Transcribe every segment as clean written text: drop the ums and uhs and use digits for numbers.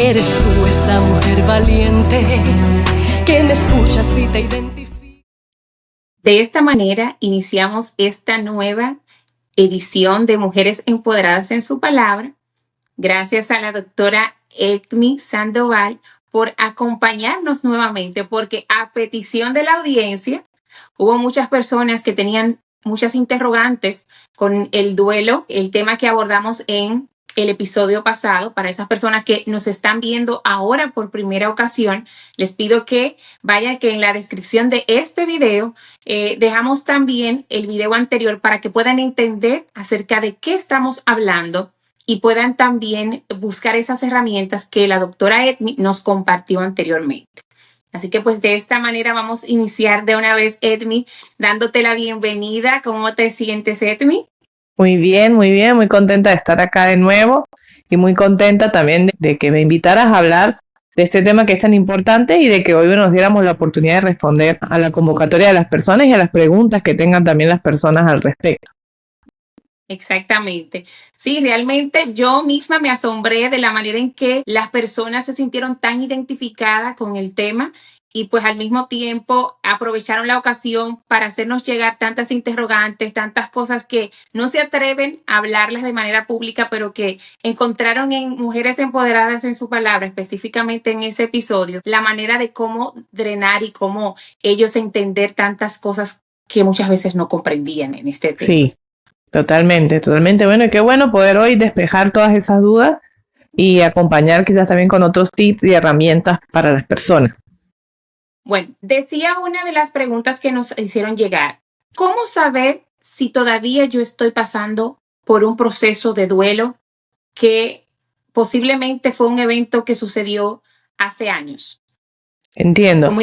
Eres tú esa mujer valiente que me escuchas y te identifica. De esta manera iniciamos esta nueva edición de Mujeres Empoderadas en su Palabra. Gracias a la doctora Edmi Sandoval por acompañarnos nuevamente, porque a petición de la audiencia hubo muchas personas que tenían muchas interrogantes con el duelo, el tema que abordamos en el episodio pasado. Para esas personas que nos están viendo ahora por primera ocasión, les pido que vayan, que en la descripción de este video dejamos también el video anterior para que puedan entender acerca de qué estamos hablando y puedan también buscar esas herramientas que la doctora Edmi nos compartió anteriormente. Así que pues de esta manera vamos a iniciar de una vez, Edmi, dándote la bienvenida. ¿Cómo te sientes, Edmi? Muy bien, muy contenta de estar acá de nuevo y muy contenta también de que me invitaras a hablar de este tema que es tan importante y de que hoy nos diéramos la oportunidad de responder a la convocatoria de las personas y a las preguntas que tengan también las personas al respecto. Exactamente. Sí, realmente yo misma me asombré de la manera en que las personas se sintieron tan identificadas con el tema y pues al mismo tiempo aprovecharon la ocasión para hacernos llegar tantas interrogantes, tantas cosas que no se atreven a hablarlas de manera pública, pero que encontraron en Mujeres Empoderadas en su Palabra, específicamente en ese episodio, la manera de cómo drenar y cómo ellos entender tantas cosas que muchas veces no comprendían en este tema. Sí. Totalmente. Bueno, y qué bueno poder hoy despejar todas esas dudas y acompañar quizás también con otros tips y herramientas para las personas. Bueno, decía una de las preguntas que nos hicieron llegar, ¿cómo saber si todavía yo estoy pasando por un proceso de duelo que posiblemente fue un evento que sucedió hace años? Entiendo.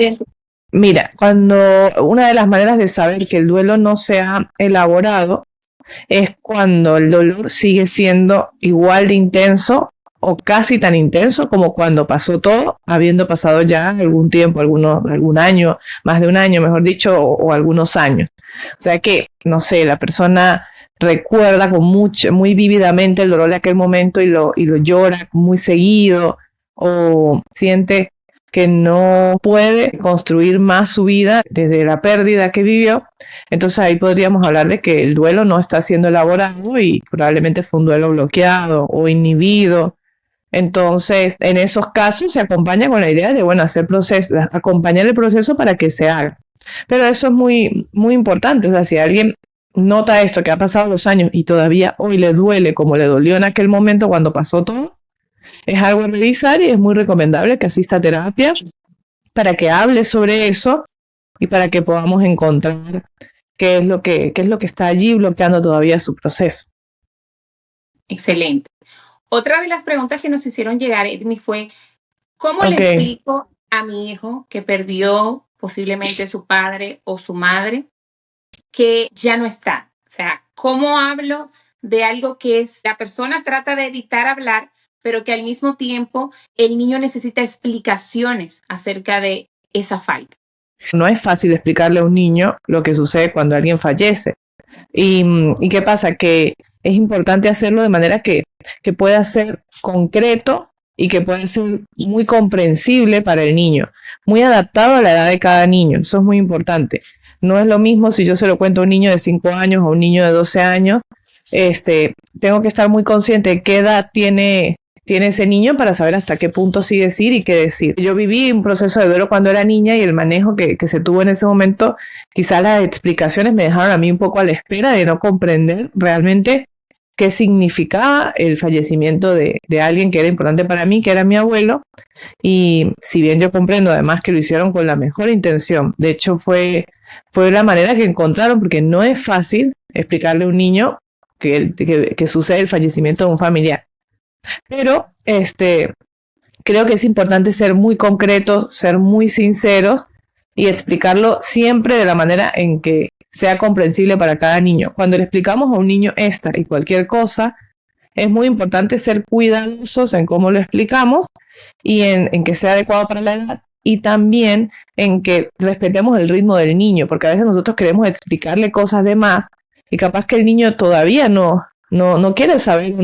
Mira, cuando una de las maneras de saber que el duelo no se ha elaborado es cuando el dolor sigue siendo igual de intenso o casi tan intenso como cuando pasó todo, habiendo pasado ya algún tiempo, algún año, más de un año, mejor dicho, o algunos años. O sea que, no sé, la persona recuerda muy vívidamente el dolor de aquel momento y lo llora muy seguido, o siente que no puede construir más su vida desde la pérdida que vivió. Entonces ahí podríamos hablar de que el duelo no está siendo elaborado y probablemente fue un duelo bloqueado o inhibido. Entonces, en esos casos se acompaña con la idea de, acompañar el proceso para que se haga. Pero eso es muy importante. O sea, si alguien nota esto, que ha pasado los años y todavía hoy le duele como le dolió en aquel momento cuando pasó todo, es algo a revisar y es muy recomendable que asista a terapia para que hable sobre eso y para que podamos encontrar qué es lo que está allí bloqueando todavía su proceso. Excelente. Otra de las preguntas que nos hicieron llegar, Edmi, fue ¿cómo le explico a mi hijo que perdió posiblemente su padre o su madre que ya no está? O sea, ¿cómo hablo de algo que la persona trata de evitar hablar, pero que al mismo tiempo el niño necesita explicaciones acerca de esa falta? No es fácil explicarle a un niño lo que sucede cuando alguien fallece. ¿Y qué pasa? Que es importante hacerlo de manera que pueda ser concreto y que pueda ser muy comprensible para el niño, muy adaptado a la edad de cada niño. Eso es muy importante. No es lo mismo si yo se lo cuento a un niño de 5 años o a un niño de 12 años. Tengo que estar muy consciente de qué edad tiene ese niño para saber hasta qué punto sí decir y qué decir. Yo viví un proceso de duelo cuando era niña y el manejo que se tuvo en ese momento, quizás las explicaciones me dejaron a mí un poco a la espera de no comprender realmente qué significaba el fallecimiento de alguien que era importante para mí, que era mi abuelo. Y si bien yo comprendo además que lo hicieron con la mejor intención, de hecho fue la manera que encontraron, porque no es fácil explicarle a un niño que sucede el fallecimiento de un familiar. Pero creo que es importante ser muy concretos, ser muy sinceros y explicarlo siempre de la manera en que sea comprensible para cada niño. Cuando le explicamos a un niño esta y cualquier cosa, es muy importante ser cuidadosos en cómo lo explicamos y en que sea adecuado para la edad, y también en que respetemos el ritmo del niño, porque a veces nosotros queremos explicarle cosas de más y capaz que el niño todavía no quiere saber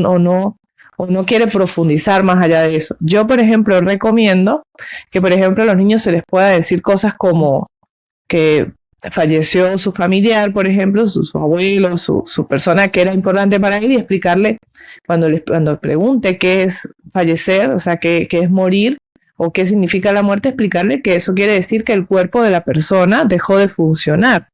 o o no quiere profundizar más allá de eso. Yo, por ejemplo, recomiendo que, por ejemplo, a los niños se les pueda decir cosas como que falleció su familiar, por ejemplo, su abuelo, su persona que era importante para él, y explicarle cuando pregunte qué es fallecer, o sea, qué es morir o qué significa la muerte, explicarle que eso quiere decir que el cuerpo de la persona dejó de funcionar,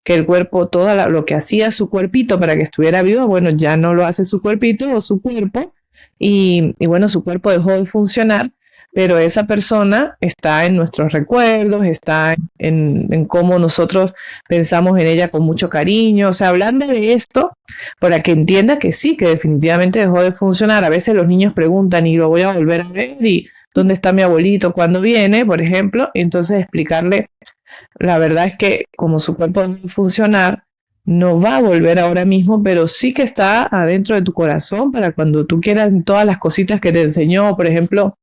que el cuerpo, lo que hacía su cuerpito para que estuviera vivo, bueno, ya no lo hace su cuerpito o su cuerpo, y bueno, su cuerpo dejó de funcionar, pero esa persona está en nuestros recuerdos, está en cómo nosotros pensamos en ella con mucho cariño. O sea, hablando de esto para que entienda que sí, que definitivamente dejó de funcionar. A veces los niños preguntan, ¿y lo voy a volver a ver? ¿Y dónde está mi abuelito cuando viene, por ejemplo? Y entonces explicarle, la verdad es que como su cuerpo no va a funcionar, no va a volver ahora mismo, pero sí que está adentro de tu corazón para cuando tú quieras todas las cositas que te enseñó. Por ejemplo,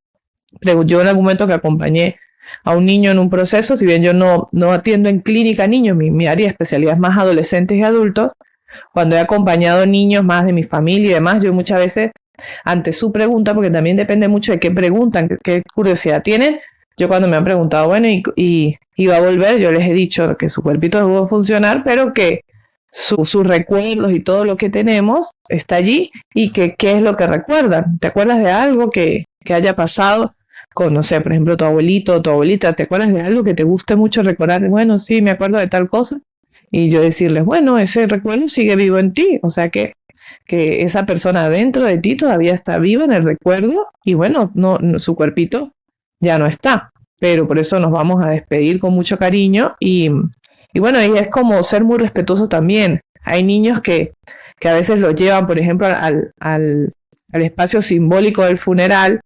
yo en algún momento que acompañé a un niño en un proceso, si bien yo no atiendo en clínica niños, mi área de especialidad es más adolescentes y adultos, cuando he acompañado niños más de mi familia y demás, yo muchas veces, ante su pregunta, porque también depende mucho de qué preguntan, qué curiosidad tienen, yo cuando me han preguntado, bueno, y va a volver, yo les he dicho que su cuerpito dejó de funcionar, pero que sus recuerdos y todo lo que tenemos está allí, y que qué es lo que recuerdan. ¿Te acuerdas de algo que haya pasado con, no sé, por ejemplo, tu abuelito o tu abuelita? ¿Te acuerdas de algo que te guste mucho recordar? Bueno, sí, me acuerdo de tal cosa. Y yo decirles, bueno, ese recuerdo sigue vivo en ti. O sea que esa persona dentro de ti todavía está viva en el recuerdo, y bueno, su cuerpito ya no está. Pero por eso nos vamos a despedir con mucho cariño, y bueno, y es como ser muy respetuoso también. Hay niños que a veces lo llevan, por ejemplo, al espacio simbólico del funeral,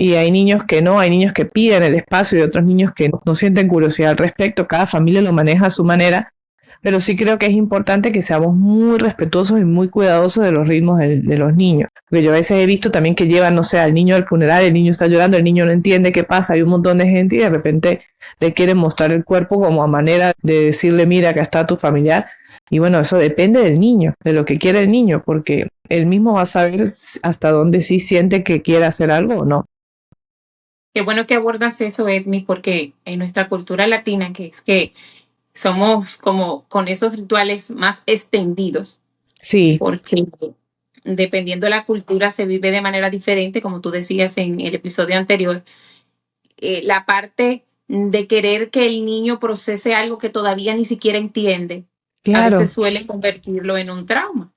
y hay niños que no, hay niños que piden el espacio y otros niños que no sienten curiosidad al respecto. Cada familia lo maneja a su manera, pero sí creo que es importante que seamos muy respetuosos y muy cuidadosos de los ritmos de los niños. Porque yo a veces he visto también que llevan, no sé, al niño al funeral, el niño está llorando, el niño no entiende qué pasa, hay un montón de gente y de repente le quieren mostrar el cuerpo como a manera de decirle, mira, acá está tu familiar. Y bueno, eso depende del niño, de lo que quiere el niño, porque él mismo va a saber hasta dónde sí siente que quiere hacer algo o no. Qué bueno que abordas eso, Edmi, porque en nuestra cultura latina, que es que somos como con esos rituales más extendidos, Sí, porque dependiendo de la cultura se vive de manera diferente, como tú decías en el episodio anterior. La parte de querer que el niño procese algo que todavía ni siquiera entiende, a claro, veces suele convertirlo en un trauma.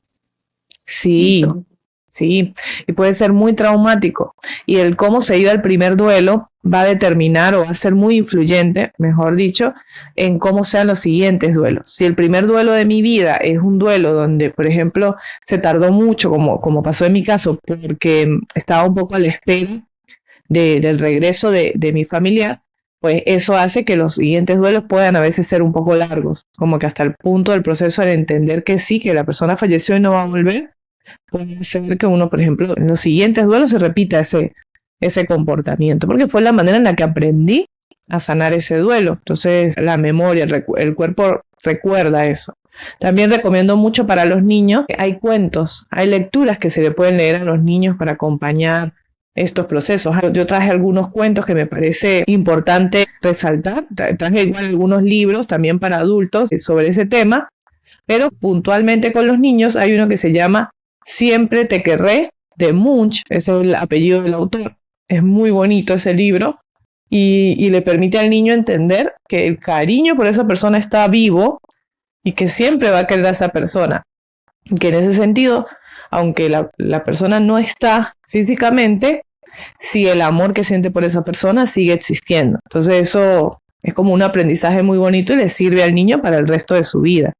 sí. Entonces, Sí, y puede ser muy traumático. Y el cómo se iba el primer duelo va a determinar, o va a ser muy influyente, mejor dicho, en cómo sean los siguientes duelos. Si el primer duelo de mi vida es un duelo donde, por ejemplo, se tardó mucho, como pasó en mi caso, porque estaba un poco a la espera del regreso de mi familiar, pues eso hace que los siguientes duelos puedan a veces ser un poco largos, como que hasta el punto del proceso de entender que sí, que la persona falleció y no va a volver, puede ser que uno, por ejemplo, en los siguientes duelos se repita ese comportamiento, porque fue la manera en la que aprendí a sanar ese duelo. Entonces, la memoria, el cuerpo recuerda eso. También recomiendo mucho para los niños, hay cuentos, hay lecturas que se le pueden leer a los niños para acompañar estos procesos. Yo traje algunos cuentos que me parece importante resaltar, traje igual algunos libros también para adultos sobre ese tema, pero puntualmente con los niños hay uno que se llama Siempre te querré, de Munch, ese es el apellido del autor. Es muy bonito ese libro, y le permite al niño entender que el cariño por esa persona está vivo y que siempre va a querer a esa persona. Que en ese sentido, aunque la persona no está físicamente, sí, el amor que siente por esa persona sigue existiendo. Entonces eso es como un aprendizaje muy bonito y le sirve al niño para el resto de su vida.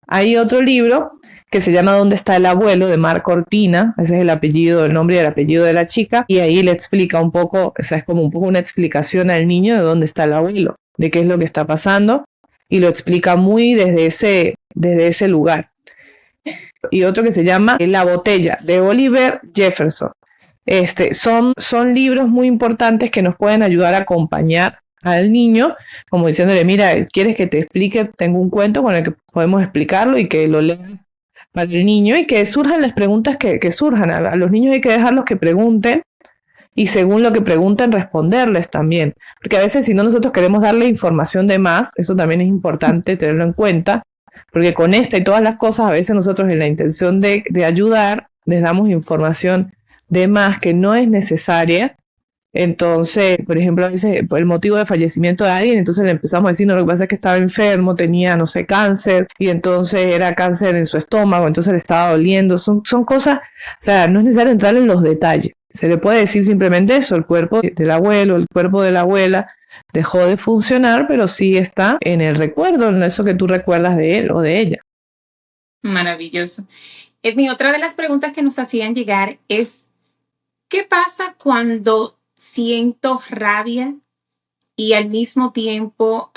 Hay otro libro que se llama ¿Dónde está el abuelo?, de Mar Cortina. Ese es el apellido, el nombre y el apellido de la chica, y ahí le explica un poco, o sea, es como un poco una explicación al niño de dónde está el abuelo, de qué es lo que está pasando, y lo explica muy desde ese lugar. Y otro que se llama La botella, de Oliver Jefferson. Son libros muy importantes que nos pueden ayudar a acompañar al niño, como diciéndole, mira, ¿quieres que te explique? Tengo un cuento con el que podemos explicarlo y que lo leas para el niño y que surjan las preguntas que surjan. A los niños hay que dejarlos que pregunten y según lo que pregunten responderles también. Porque a veces si no nosotros queremos darle información de más, eso también es importante tenerlo en cuenta, porque con esta y todas las cosas a veces nosotros en la intención de ayudar les damos información de más que no es necesaria. Entonces, por ejemplo, a veces por el motivo de fallecimiento de alguien, entonces le empezamos a decir, no, lo que pasa es que estaba enfermo, tenía, no sé, cáncer, y entonces era cáncer en su estómago, entonces le estaba doliendo. Son cosas, o sea, no es necesario entrar en los detalles. Se le puede decir simplemente eso, el cuerpo del abuelo, el cuerpo de la abuela dejó de funcionar, pero sí está en el recuerdo, en eso que tú recuerdas de él o de ella. Maravilloso. Edmi, otra de las preguntas que nos hacían llegar es, ¿qué pasa cuando siento rabia y al mismo tiempo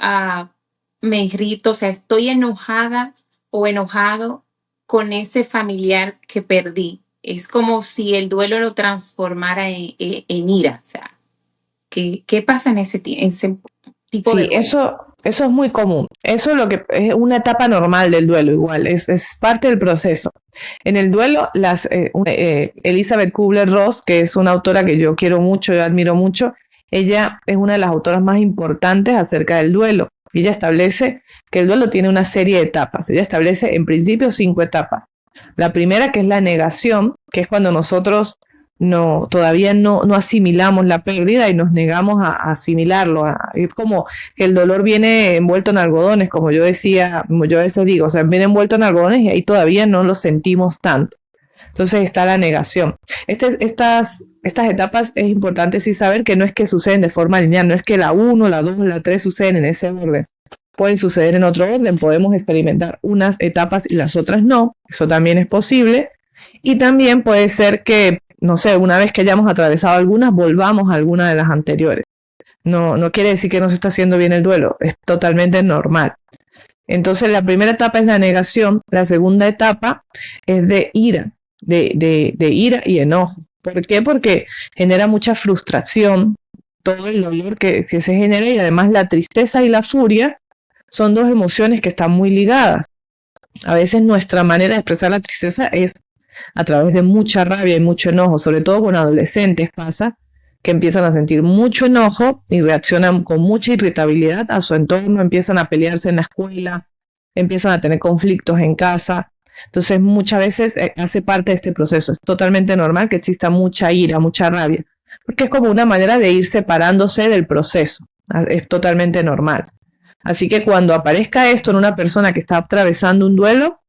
me irrito? O sea, estoy enojada o enojado con ese familiar que perdí. Es como si el duelo lo transformara en ira. O sea, ¿qué pasa en ese tipo de Sí, duelo? eso es muy común. Eso es lo que es una etapa normal del duelo, igual, es parte del proceso. En el duelo, Elizabeth Kubler-Ross, que es una autora que yo quiero mucho, yo admiro mucho, ella es una de las autoras más importantes acerca del duelo. Ella establece que el duelo tiene una serie de etapas. Ella establece en principio 5 etapas. La primera, que es la negación, que es cuando nosotros todavía no asimilamos la pérdida y nos negamos a asimilarlo. Es como que el dolor viene envuelto en algodones, como yo decía, como yo a veces digo, o sea, viene envuelto en algodones y ahí todavía no lo sentimos tanto. Entonces está la negación. Estas etapas es importante sí saber que no es que suceden de forma lineal, no es que la 1, la 2, la 3 suceden en ese orden. Pueden suceder en otro orden, podemos experimentar unas etapas y las otras no, eso también es posible. Y también puede ser que, no sé, una vez que hayamos atravesado algunas, volvamos a alguna de las anteriores. No quiere decir que no se está haciendo bien el duelo, es totalmente normal. Entonces la primera etapa es la negación, la segunda etapa es de ira, de ira y enojo. ¿Por qué? Porque genera mucha frustración, todo el dolor que se genera y además la tristeza y la furia son dos emociones que están muy ligadas. A veces nuestra manera de expresar la tristeza es a través de mucha rabia y mucho enojo, sobre todo con adolescentes pasa, que empiezan a sentir mucho enojo y reaccionan con mucha irritabilidad a su entorno, empiezan a pelearse en la escuela, empiezan a tener conflictos en casa. Entonces muchas veces hace parte de este proceso. Es totalmente normal que exista mucha ira, mucha rabia, porque es como una manera de ir separándose del proceso. Es totalmente normal. Así que cuando aparezca esto en una persona que está atravesando un duelo,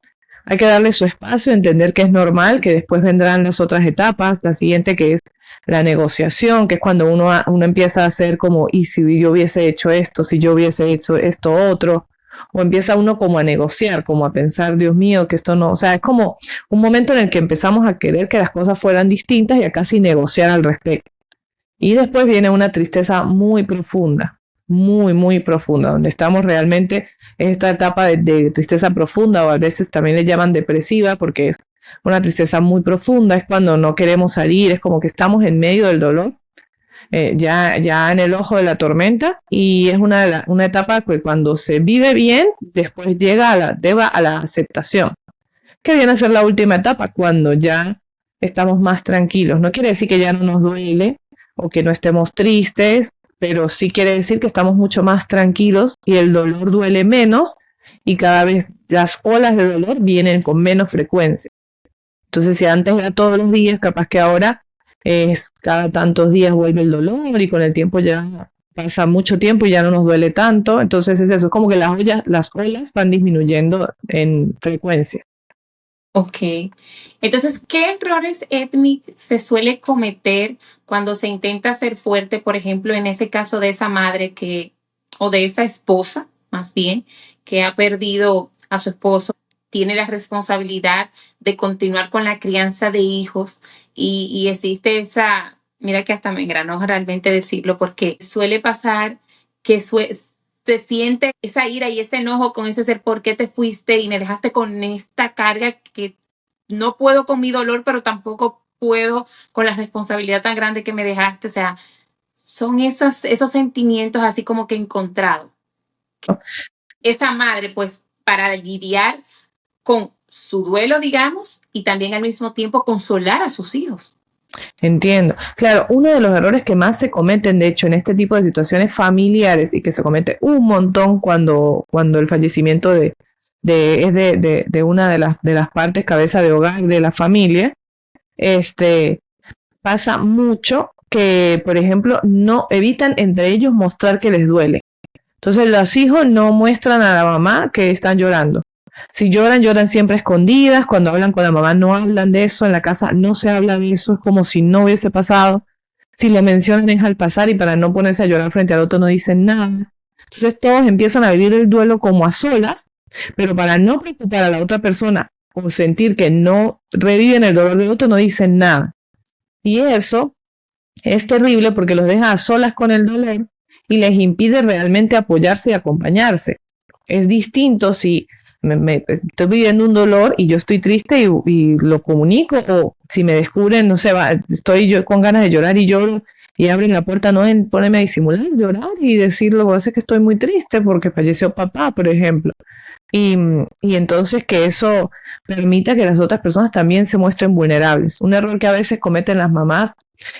hay que darle su espacio, entender que es normal, que después vendrán las otras etapas, la siguiente que es la negociación, que es cuando uno empieza a hacer como, y si yo hubiese hecho esto, si yo hubiese hecho esto otro, o empieza uno como a negociar, como a pensar, Dios mío, que esto no, o sea, es como un momento en el que empezamos a querer que las cosas fueran distintas y a casi negociar al respecto. Y después viene una tristeza muy profunda, muy profunda, donde estamos realmente en esta etapa de tristeza profunda o a veces también le llaman depresiva porque es una tristeza muy profunda, es cuando no queremos salir, es como que estamos en medio del dolor, ya en el ojo de la tormenta y es una etapa que cuando se vive bien, después llega a la aceptación, que viene a ser la última etapa, cuando ya estamos más tranquilos. No quiere decir que ya no nos duele o que no estemos tristes, pero sí quiere decir que estamos mucho más tranquilos y el dolor duele menos y cada vez las olas de dolor vienen con menos frecuencia. Entonces, si antes era todos los días, capaz que ahora es cada tantos días vuelve el dolor y con el tiempo ya pasa mucho tiempo y ya no nos duele tanto. Entonces es eso, es como que las olas van disminuyendo en frecuencia. Ok. Entonces, ¿qué errores, Edmi, se suele cometer cuando se intenta ser fuerte, por ejemplo, en ese caso de esa madre o de esa esposa, más bien, que ha perdido a su esposo, tiene la responsabilidad de continuar con la crianza de hijos y existe mira que hasta me engranó realmente decirlo, porque suele pasar que se siente esa ira y ese enojo con ese ser, ¿por qué te fuiste y me dejaste con esta carga que no puedo con mi dolor, pero tampoco puedo con la responsabilidad tan grande que me dejaste? O sea, son esos sentimientos así como que encontrados. Esa madre, pues, para lidiar con su duelo, digamos, y también al mismo tiempo consolar a sus hijos. Entiendo. Claro, uno de los errores que más se cometen, de hecho, en este tipo de situaciones familiares y que se comete un montón cuando el fallecimiento de una de las partes cabeza de hogar de la familia, este, pasa mucho que, por ejemplo, no evitan entre ellos mostrar que les duele. Entonces los hijos no muestran a la mamá que están llorando. Si lloran, lloran siempre escondidas. Cuando hablan con la mamá no hablan de eso. En la casa no se habla de eso. Es como si no hubiese pasado. Si le mencionan es al pasar y para no ponerse a llorar frente al otro no dicen nada. Entonces todos empiezan a vivir el duelo como a solas, pero para no preocupar a la otra persona o sentir que no reviven el dolor del otro no dicen nada. Y eso es terrible porque los deja a solas con el dolor y les impide realmente apoyarse y acompañarse. Es distinto si estoy viviendo un dolor y yo estoy triste y lo comunico, o si me descubren, no sé, estoy yo con ganas de llorar y lloro y abren la puerta, no en ponerme a disimular, llorar y decirlo, lo que pasa es que estoy muy triste porque falleció papá, por ejemplo. Y entonces que eso permita que las otras personas también se muestren vulnerables. Un error que a veces cometen las mamás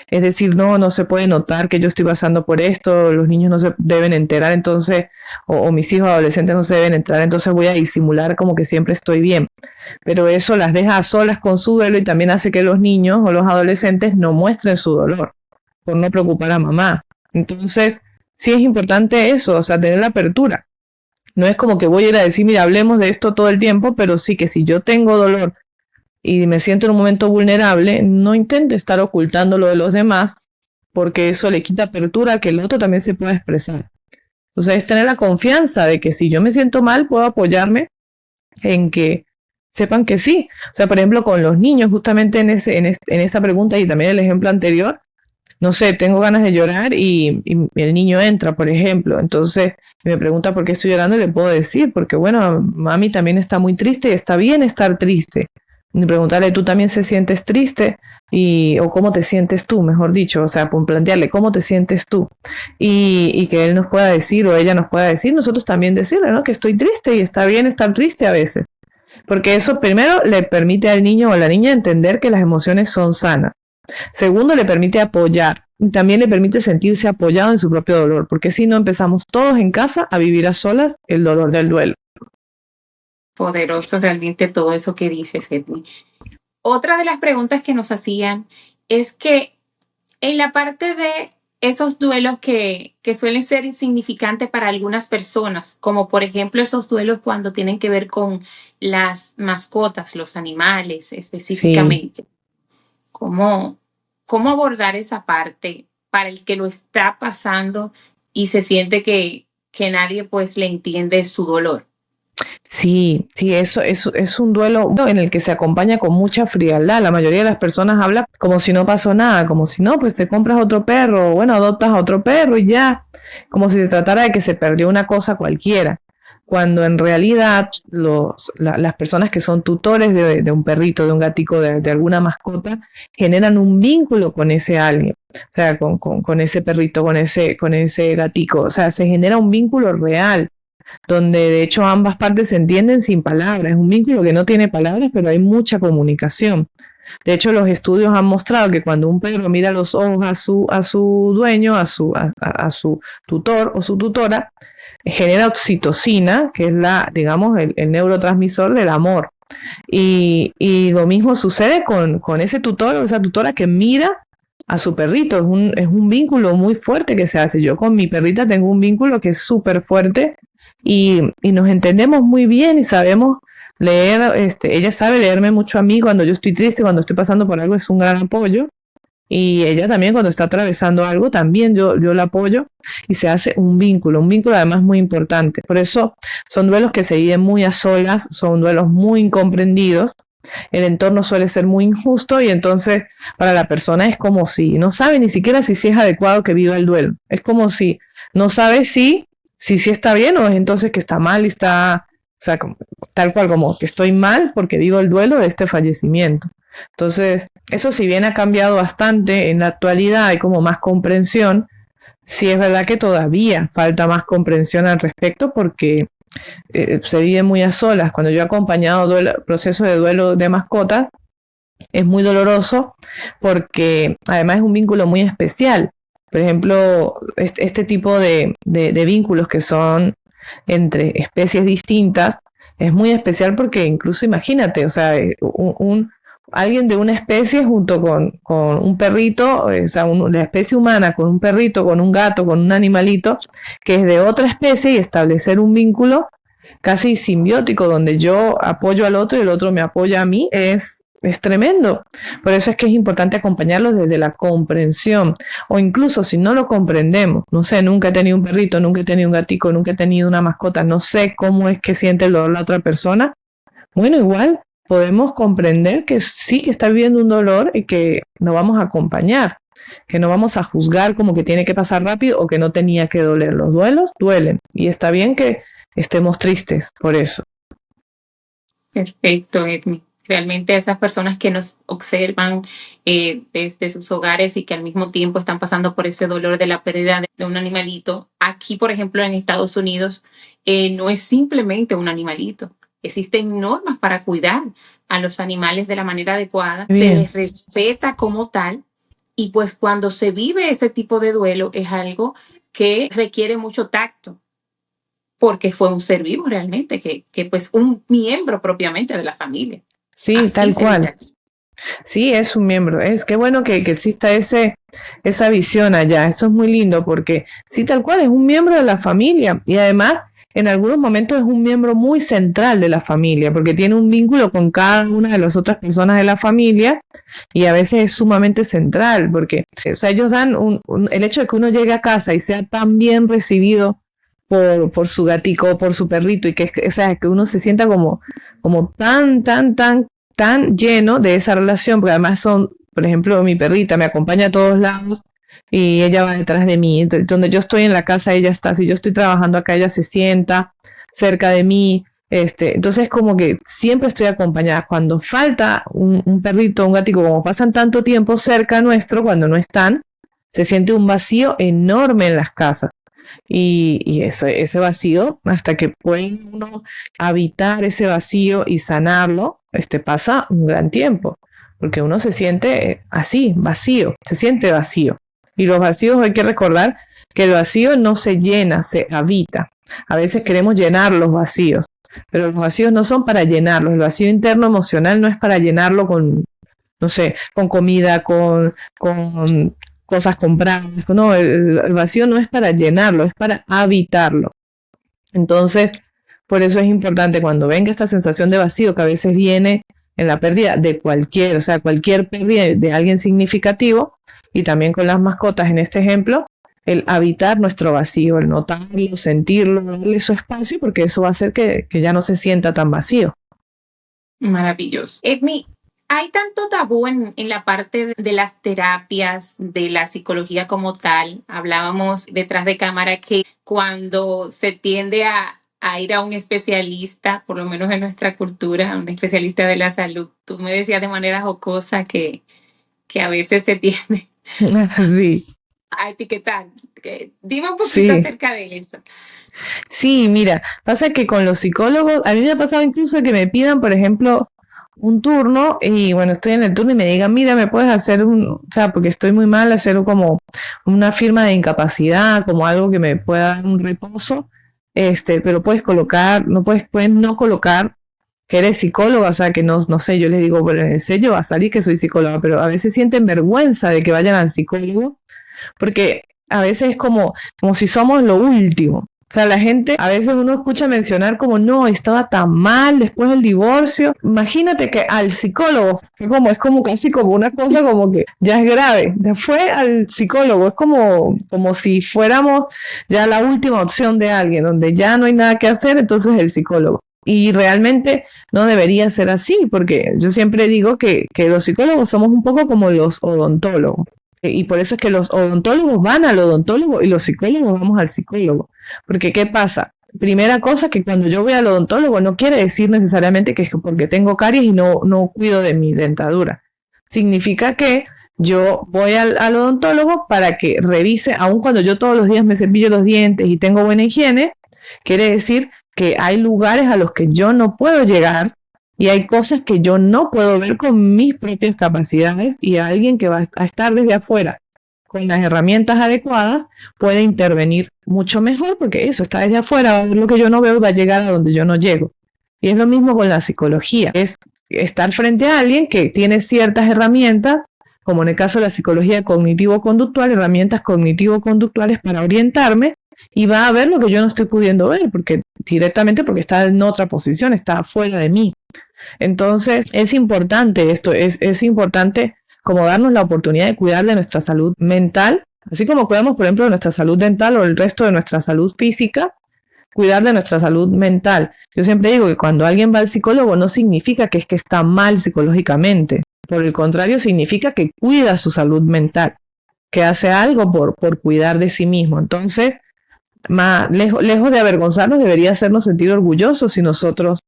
es decir, no se puede notar que yo estoy pasando por esto, los niños no se deben enterar, entonces, o mis hijos adolescentes no se deben enterar, entonces voy a disimular como que siempre estoy bien. Pero eso las deja a solas con su duelo y también hace que los niños o los adolescentes no muestren su dolor, por no preocupar a mamá. Entonces, sí es importante eso, o sea, tener la apertura. No es como que voy a ir a decir, mira, hablemos de esto todo el tiempo, pero sí que si yo tengo dolor y me siento en un momento vulnerable, no intente estar ocultando lo de los demás, porque eso le quita apertura a que el otro también se pueda expresar. Entonces es tener la confianza de que si yo me siento mal, puedo apoyarme en que sepan que sí. O sea, por ejemplo, con los niños, justamente en esta pregunta y también el ejemplo anterior, no sé, tengo ganas de llorar y el niño entra, por ejemplo, entonces me pregunta por qué estoy llorando y le puedo decir, porque bueno, mami también está muy triste y está bien estar triste. Y preguntarle, ¿tú también se sientes triste? O ¿cómo te sientes tú? Mejor dicho, o sea, plantearle, ¿cómo te sientes tú? Y que él nos pueda decir o ella nos pueda decir, nosotros también decirle, ¿no? Que estoy triste y está bien estar triste a veces. Porque eso primero le permite al niño o a la niña entender que las emociones son sanas. Segundo, le permite apoyar. Y también le permite sentirse apoyado en su propio dolor, porque si no empezamos todos en casa a vivir a solas el dolor del duelo. Poderoso realmente todo eso que dices, Edwin. Otra de las preguntas que nos hacían es que en la parte de esos duelos que suelen ser insignificantes para algunas personas, como por ejemplo esos duelos cuando tienen que ver con las mascotas, los animales específicamente, sí. ¿Cómo abordar esa parte para el que lo está pasando y se siente que nadie pues le entiende su dolor? Sí, eso es un duelo en el que se acompaña con mucha frialdad. La mayoría de las personas hablan como si no pasó nada, como si no, pues te compras otro perro, o bueno, adoptas a otro perro y ya, como si se tratara de que se perdió una cosa cualquiera. Cuando en realidad las personas que son tutores de un perrito, de un gatico, de alguna mascota, generan un vínculo con ese alguien, o sea, con ese perrito, con ese gatico, o sea, se genera un vínculo real, donde de hecho ambas partes se entienden sin palabras. Es un vínculo que no tiene palabras, pero hay mucha comunicación. De hecho, los estudios han mostrado que cuando un perro mira a los ojos a su dueño, a su tutor o su tutora, genera oxitocina, que es el neurotransmisor del amor. Y lo mismo sucede con ese tutor o esa tutora que mira a su perrito. Es un vínculo muy fuerte que se hace. Yo con mi perrita tengo un vínculo que es súper fuerte y nos entendemos muy bien y sabemos leer. Ella sabe leerme mucho a mí cuando yo estoy triste, cuando estoy pasando por algo, es un gran apoyo. Y ella también cuando está atravesando algo, también yo la apoyo y se hace un vínculo además muy importante. Por eso son duelos que se viven muy a solas, son duelos muy incomprendidos, el entorno suele ser muy injusto y entonces para la persona es como si no sabe ni siquiera si es adecuado que viva el duelo. Es como si no sabe si está bien o es entonces que está mal y está, o sea, tal cual como que estoy mal porque vivo el duelo de este fallecimiento. Entonces, eso si bien ha cambiado bastante en la actualidad, hay como más comprensión, sí es verdad que todavía falta más comprensión al respecto porque se vive muy a solas. Cuando yo he acompañado procesos de duelo de mascotas, es muy doloroso porque además es un vínculo muy especial. Por ejemplo, este tipo de vínculos que son entre especies distintas es muy especial porque incluso imagínate, o sea, alguien de una especie junto con un perrito, o sea, la especie humana con un perrito, con un gato, con un animalito que es de otra especie y establecer un vínculo casi simbiótico donde yo apoyo al otro y el otro me apoya a mí es tremendo. Por eso es que es importante acompañarlos desde la comprensión. O incluso si no lo comprendemos, no sé, nunca he tenido un perrito, nunca he tenido un gatico, nunca he tenido una mascota, no sé cómo es que siente el dolor la otra persona. Bueno, igual podemos comprender que sí que está viviendo un dolor y que nos vamos a acompañar, que no vamos a juzgar como que tiene que pasar rápido o que no tenía que doler. Los duelos duelen y está bien que estemos tristes por eso. Perfecto, Edmi. Realmente esas personas que nos observan desde sus hogares y que al mismo tiempo están pasando por ese dolor de la pérdida de un animalito. Aquí, por ejemplo, en Estados Unidos, no es simplemente un animalito. Existen normas para cuidar a los animales de la manera adecuada. Bien. Se les respeta como tal. Y pues cuando se vive ese tipo de duelo es algo que requiere mucho tacto, porque fue un ser vivo realmente, que pues un miembro propiamente de la familia. Sí, Así tal cual. sería. Sí, es un miembro. Es que bueno que exista esa visión allá. Eso es muy lindo porque sí, tal cual, es un miembro de la familia y además en algunos momentos es un miembro muy central de la familia porque tiene un vínculo con cada una de las otras personas de la familia y a veces es sumamente central porque, o sea, ellos dan el hecho de que uno llegue a casa y sea tan bien recibido por su gatico, por su perrito y o sea, que uno se sienta como tan lleno de esa relación, porque además son, por ejemplo, mi perrita me acompaña a todos lados y ella va detrás de mí. Entonces, donde yo estoy en la casa, ella está. Si yo estoy trabajando acá, ella se sienta cerca de mí. Entonces, como que siempre estoy acompañada. Cuando falta un perrito, un gatito, como pasan tanto tiempo cerca nuestro, cuando no están, se siente un vacío enorme en las casas. Y ese vacío, hasta que puede uno habitar ese vacío y sanarlo, pasa un gran tiempo, porque uno se siente así, vacío, se siente vacío. Y los vacíos hay que recordar que el vacío no se llena, se habita. A veces queremos llenar los vacíos, pero los vacíos no son para llenarlos. El vacío interno emocional no es para llenarlo con, no sé, con comida, con cosas compradas. No, el vacío no es para llenarlo, es para habitarlo. Entonces, por eso es importante cuando venga esta sensación de vacío que a veces viene en la pérdida de o sea, cualquier pérdida de alguien significativo, y también con las mascotas en este ejemplo, el habitar nuestro vacío, el notarlo, sentirlo, darle su espacio, porque eso va a hacer que ya no se sienta tan vacío. Maravilloso. Edmi, hay tanto tabú en la parte de las terapias, de la psicología como tal. Hablábamos detrás de cámara que cuando se tiende a ir a un especialista, por lo menos en nuestra cultura, a un especialista de la salud, tú me decías de manera jocosa que a veces se tiende Sí. a etiquetar. Dime un poquito acerca de eso. Sí, mira, pasa que con los psicólogos, a mí me ha pasado incluso que me pidan, por ejemplo, un turno y bueno, estoy en el turno y me digan, mira, me puedes hacer o sea, porque estoy muy mal, hacer como una firma de incapacidad, como algo que me pueda dar un reposo, pero puedes colocar, puedes no colocar que eres psicóloga, o sea, que no sé, yo les digo, bueno, en el sello va a salir que soy psicóloga, pero a veces sienten vergüenza de que vayan al psicólogo, porque a veces es como si somos lo último. O sea, la gente, a veces uno escucha mencionar como, no, estaba tan mal después del divorcio. Imagínate que al psicólogo, es como casi como una cosa como que ya es grave. Ya fue al psicólogo, es como si fuéramos ya la última opción de alguien, donde ya no hay nada que hacer, entonces el psicólogo. Y realmente no debería ser así, porque yo siempre digo que los psicólogos somos un poco como los odontólogos. Y por eso es que los odontólogos van al odontólogo y los psicólogos vamos al psicólogo. Porque ¿qué pasa? Primera cosa, que cuando yo voy al odontólogo no quiere decir necesariamente que es porque tengo caries y no cuido de mi dentadura. Significa que yo voy al odontólogo para que revise, aun cuando yo todos los días me cepillo los dientes y tengo buena higiene, quiere decir que hay lugares a los que yo no puedo llegar y hay cosas que yo no puedo ver con mis propias capacidades, y alguien que va a estar desde afuera con las herramientas adecuadas puede intervenir mucho mejor, porque eso está desde afuera, va a ver lo que yo no veo y va a llegar a donde yo no llego. Y es lo mismo con la psicología, es estar frente a alguien que tiene ciertas herramientas, como en el caso de la psicología cognitivo-conductual, herramientas cognitivo-conductuales para orientarme, y va a ver lo que yo no estoy pudiendo ver, porque directamente porque está en otra posición, está fuera de mí. Entonces es importante esto, es importante como darnos la oportunidad de cuidar de nuestra salud mental, así como cuidamos, por ejemplo, de nuestra salud dental o el resto de nuestra salud física, cuidar de nuestra salud mental. Yo siempre digo que cuando alguien va al psicólogo no significa que es que está mal psicológicamente, por el contrario, significa que cuida su salud mental, que hace algo por cuidar de sí mismo. Entonces, lejos de avergonzarnos, debería hacernos sentir orgullosos si nosotros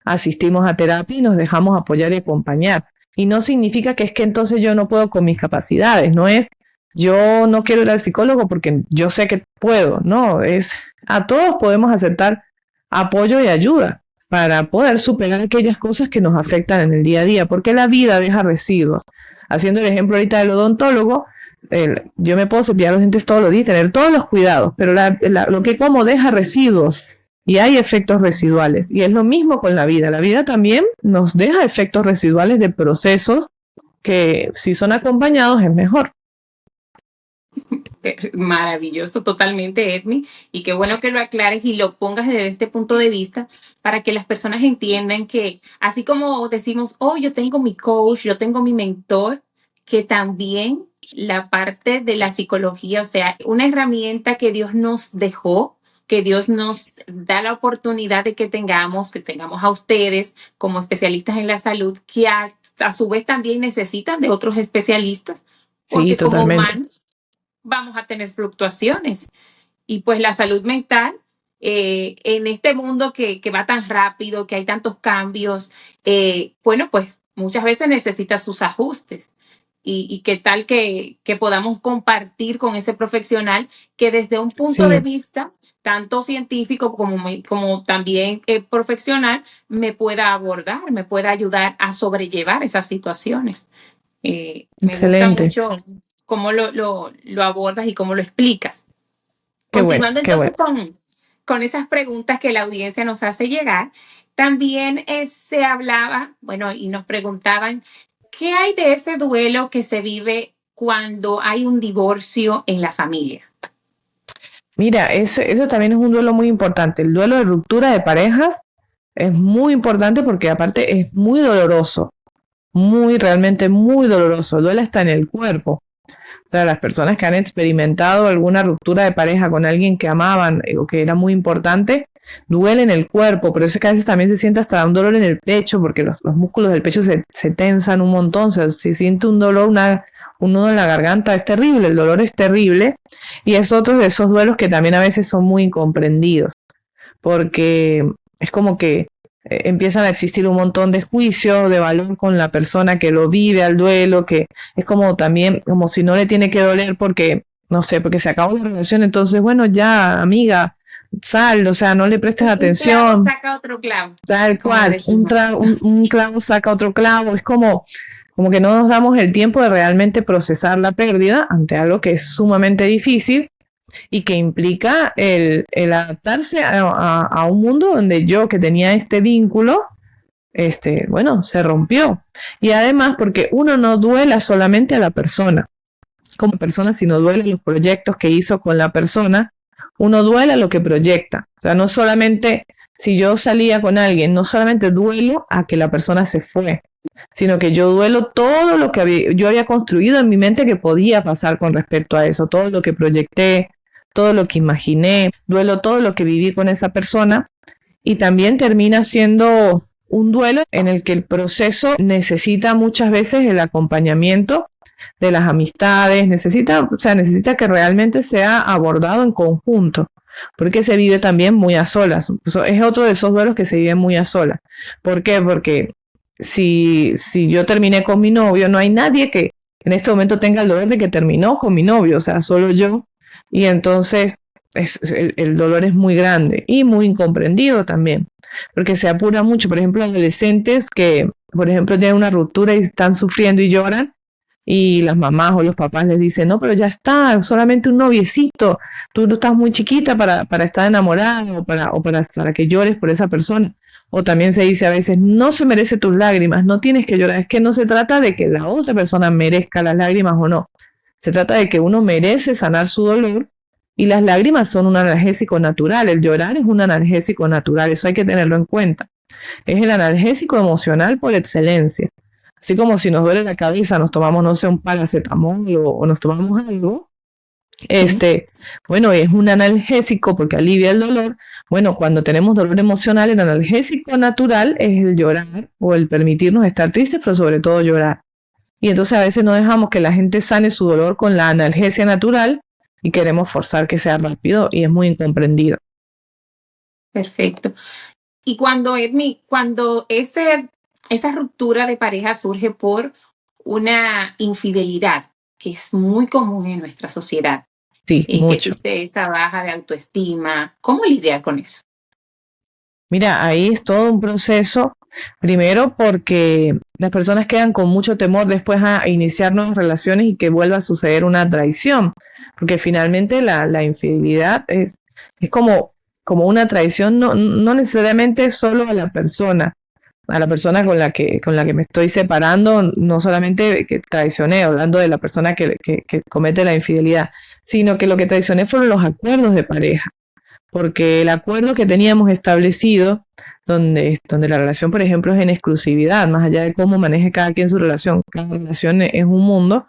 asistimos a terapia y nos dejamos apoyar y acompañar. Y no significa que es que entonces yo no puedo con mis capacidades, no es yo no quiero ir al psicólogo porque yo sé que puedo, no, es a todos podemos aceptar apoyo y ayuda para poder superar aquellas cosas que nos afectan en el día a día, porque la vida deja residuos. Haciendo el ejemplo ahorita del odontólogo, yo me puedo cepillar los dientes todos los días, tener todos los cuidados, pero lo que como deja residuos y hay efectos residuales. Y es lo mismo con la vida. La vida también nos deja efectos residuales de procesos que si son acompañados es mejor. Maravilloso, totalmente, Edmi, y qué bueno que lo aclares y lo pongas desde este punto de vista para que las personas entiendan que así como decimos, oh, yo tengo mi coach, yo tengo mi mentor, que también la parte de la psicología, o sea, una herramienta que Dios nos dejó, que Dios nos da la oportunidad de que tengamos a ustedes como especialistas en la salud, que a su vez también necesitan de otros especialistas, porque Sí, como totalmente. humanos vamos a tener fluctuaciones. Y pues la salud mental, en este mundo que va tan rápido, que hay tantos cambios, bueno, pues muchas veces necesita sus ajustes. Y qué tal que podamos compartir con ese profesional que desde un punto de Sí, vista tanto científico como también profesional me pueda abordar, me pueda ayudar a sobrellevar esas situaciones. Me gusta excelente. mucho cómo lo abordas y cómo lo explicas. Qué bueno, Continuando qué bueno. entonces con esas preguntas que la audiencia nos hace llegar, también se hablaba, bueno, y nos preguntaban, ¿qué hay de ese duelo que se vive cuando hay un divorcio en la familia? Mira, ese también es un duelo muy importante. El duelo de ruptura de parejas es muy importante porque aparte es muy doloroso, realmente muy doloroso. Duele hasta en el cuerpo. O sea, las personas que han experimentado alguna ruptura de pareja con alguien que amaban o que era muy importante, duele en el cuerpo. Por eso es que a veces también se siente hasta un dolor en el pecho, porque los músculos del pecho se tensan un montón. O sea, se siente un dolor, un nudo en la garganta. Es terrible, el dolor es terrible. Y es otro de esos duelos que también a veces son muy incomprendidos, porque es como que empiezan a existir un montón de juicios de valor con la persona que lo vive al duelo, que es como también, como si no le tiene que doler porque, no sé, porque se acabó la relación, entonces, bueno, ya, amiga, sal, o sea, no le prestes Un clavo atención, saca otro clavo, tal como cual, decimos. un clavo saca otro clavo, es como que no nos damos el tiempo de realmente procesar la pérdida ante algo que es sumamente difícil y que implica el adaptarse a un mundo donde yo que tenía este vínculo, bueno, se rompió. Y además porque uno no duela solamente a la persona, como persona, sino duele los proyectos que hizo con la persona, uno duela lo que proyecta. O sea, no solamente si yo salía con alguien, no solamente duelo a que la persona se fue, sino que yo duelo todo lo que yo había construido en mi mente que podía pasar con respecto a eso, todo lo que proyecté, todo lo que imaginé, duelo todo lo que viví con esa persona, y también termina siendo un duelo en el que el proceso necesita muchas veces el acompañamiento de las amistades, necesita que realmente sea abordado en conjunto, porque se vive también muy a solas. Es otro de esos duelos que se vive muy a solas. ¿Por qué? Porque si yo terminé con mi novio, no hay nadie que en este momento tenga el dolor de que terminó con mi novio, o sea, solo yo. Y entonces el dolor es muy grande y muy incomprendido también, porque se apura mucho. Por ejemplo, adolescentes que, por ejemplo, tienen una ruptura y están sufriendo y lloran, y las mamás o los papás les dicen, no, pero ya está, solamente un noviecito, tú no estás muy chiquita para estar enamorada para que llores por esa persona. O también se dice a veces, no se merece tus lágrimas, no tienes que llorar. Es que no se trata de que la otra persona merezca las lágrimas o no. Se trata de que uno merece sanar su dolor, y las lágrimas son un analgésico natural. El llorar es un analgésico natural, eso hay que tenerlo en cuenta. Es el analgésico emocional por excelencia. Así como si nos duele la cabeza, nos tomamos, no sé, un paracetamol o nos tomamos algo, bueno, es un analgésico porque alivia el dolor. Bueno, cuando tenemos dolor emocional, el analgésico natural es el llorar o el permitirnos estar tristes, pero sobre todo llorar. Y entonces a veces no dejamos que la gente sane su dolor con la analgesia natural y queremos forzar que sea rápido y es muy incomprendido. Perfecto. Y cuando esa ruptura de pareja surge por una infidelidad, que es muy común en nuestra sociedad, Sí, que mucho. existe esa baja de autoestima, ¿cómo lidiar con eso? Mira, ahí es todo un proceso. Primero porque las personas quedan con mucho temor después a iniciar nuevas relaciones y que vuelva a suceder una traición, porque finalmente la infidelidad es como una traición, no necesariamente solo a la persona con la que me estoy separando, no solamente que traicioné, hablando de la persona que comete la infidelidad, sino que lo que traicioné fueron los acuerdos de pareja, porque el acuerdo que teníamos establecido, donde la relación, por ejemplo, es en exclusividad, más allá de cómo maneje cada quien su relación, cada relación es un mundo,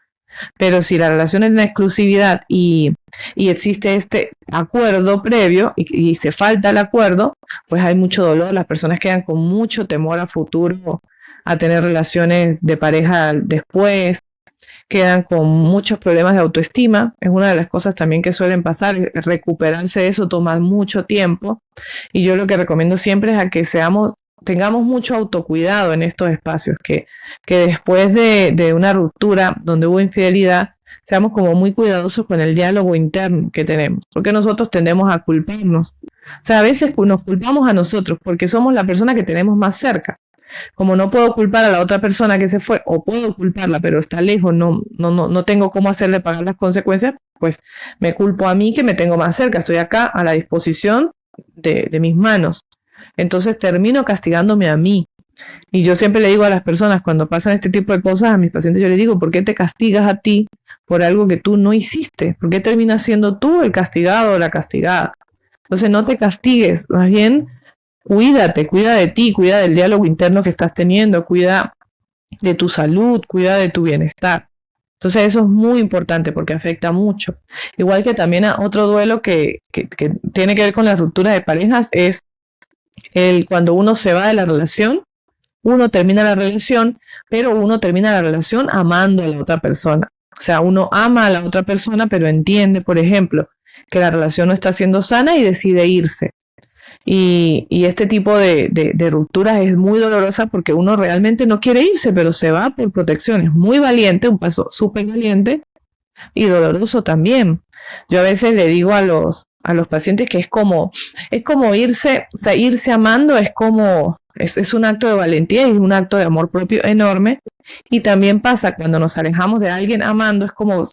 pero si la relación es en exclusividad y existe este acuerdo previo y se falta el acuerdo, pues hay mucho dolor, las personas quedan con mucho temor a futuro, a tener relaciones de pareja después, quedan con muchos problemas de autoestima. Es una de las cosas también que suelen pasar. Recuperarse de eso toma mucho tiempo, y yo lo que recomiendo siempre es a que tengamos mucho autocuidado en estos espacios, que después de una ruptura donde hubo infidelidad, seamos como muy cuidadosos con el diálogo interno que tenemos, porque nosotros tendemos a culparnos. O sea, a veces nos culpamos a nosotros porque somos la persona que tenemos más cerca. Como no puedo culpar a la otra persona que se fue, o puedo culparla, pero está lejos, no tengo cómo hacerle pagar las consecuencias, pues me culpo a mí que me tengo más cerca, estoy acá a la disposición de mis manos. Entonces termino castigándome a mí. Y yo siempre le digo a las personas cuando pasan este tipo de cosas, a mis pacientes, yo les digo, ¿por qué te castigas a ti por algo que tú no hiciste? ¿Por qué terminas siendo tú el castigado o la castigada? Entonces no te castigues, más bien cuídate, cuida de ti, cuida del diálogo interno que estás teniendo, cuida de tu salud, cuida de tu bienestar. Entonces eso es muy importante porque afecta mucho. Igual que también a otro duelo que tiene que ver con la ruptura de parejas es cuando uno se va de la relación, uno termina la relación, pero uno termina la relación amando a la otra persona. O sea, uno ama a la otra persona, pero entiende, por ejemplo, que la relación no está siendo sana y decide irse. Y este tipo de rupturas es muy dolorosa porque uno realmente no quiere irse, pero se va por protección. Es muy valiente, un paso súper valiente y doloroso también. Yo a veces le digo a los pacientes que es como irse, o sea, irse amando es un acto de valentía y es un acto de amor propio enorme. Y también pasa cuando nos alejamos de alguien amando, es como